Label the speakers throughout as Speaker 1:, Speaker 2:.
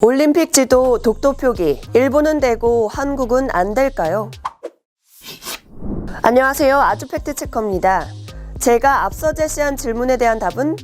Speaker 1: 올림픽 지도 독도 표기, 일본은 되고 한국은 안 될까요? 안녕하세요. 아주 팩트체커입니다. 제가 앞서 제시한 질문에 대한 답은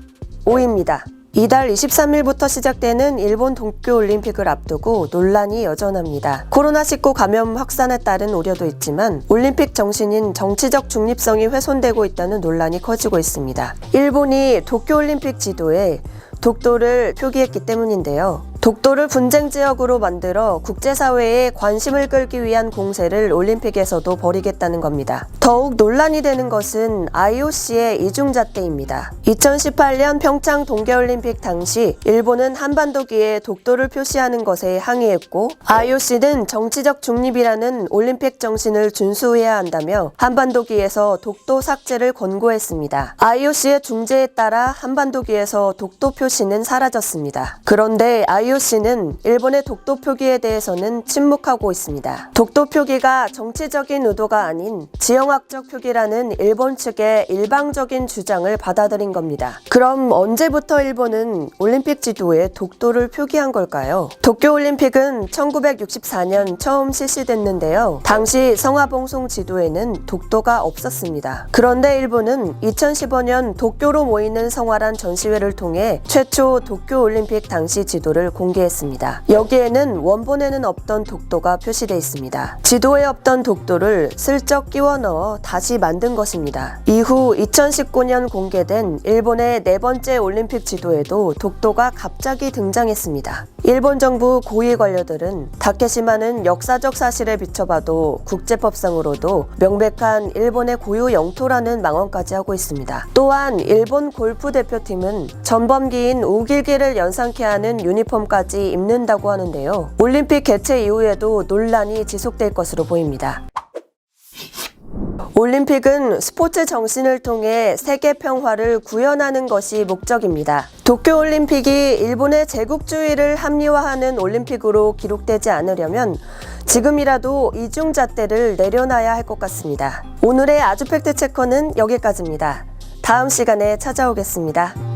Speaker 1: O입니다. 이달 23일부터 시작되는 일본 도쿄올림픽을 앞두고 논란이 여전합니다. 코로나19 감염 확산에 따른 우려도 있지만 올림픽 정신인 정치적 중립성이 훼손되고 있다는 논란이 커지고 있습니다. 일본이 도쿄올림픽 지도에 독도를 표기했기 때문인데요. 독도를 분쟁 지역으로 만들어 국제사회의 관심을 끌기 위한 공세를 올림픽에서도 벌이겠다는 겁니다. 더욱 논란이 되는 것은 IOC의 이중잣대입니다. 2018년 평창 동계올림픽 당시 일본은 한반도기에 독도를 표시하는 것에 항의했고 IOC는 정치적 중립이라는 올림픽 정신을 준수해야 한다며 한반도기에서 독도 삭제를 권고했습니다. IOC의 중재에 따라 한반도기에서 독도 표시는 사라졌습니다. 그런데 IOC는 일본의 독도 표기에 대해서는 침묵하고 있습니다. 독도 표기가 정치적인 의도가 아닌 지형학적 표기라는 일본 측의 일방적인 주장을 받아들인 겁니다. 그럼 언제부터 일본은 올림픽 지도에 독도를 표기한 걸까요? 도쿄올림픽은 1964년 처음 실시됐는데요. 당시 성화봉송 지도에는 독도가 없었습니다. 그런데 일본은 2015년 도쿄로 모이는 성화란 전시회를 통해 최초 도쿄올림픽 당시 지도를 공개했습니다. 여기에는 원본에는 없던 독도가 표시되어 있습니다. 지도에 없던 독도를 슬쩍 끼워 넣어 다시 만든 것입니다. 이후 2019년 공개된 일본의 네 번째 올림픽 지도에도 독도가 갑자기 등장했습니다. 일본 정부 고위 관료들은 다케시마는 역사적 사실에 비춰봐도 국제법상으로도 명백한 일본의 고유 영토라는 망언까지 하고 있습니다. 또한 일본 골프 대표팀은 전범기인 우길기를 연상케 하는 유니폼까지 입는다고 하는데요. 올림픽 개최 이후에도 논란이 지속될 것으로 보입니다. 올림픽은 스포츠 정신을 통해 세계 평화를 구현하는 것이 목적입니다. 도쿄올림픽이 일본의 제국주의를 합리화하는 올림픽으로 기록되지 않으려면 지금이라도 이중잣대를 내려놔야 할 것 같습니다. 오늘의 아주 팩트체커는 여기까지입니다. 다음 시간에 찾아오겠습니다.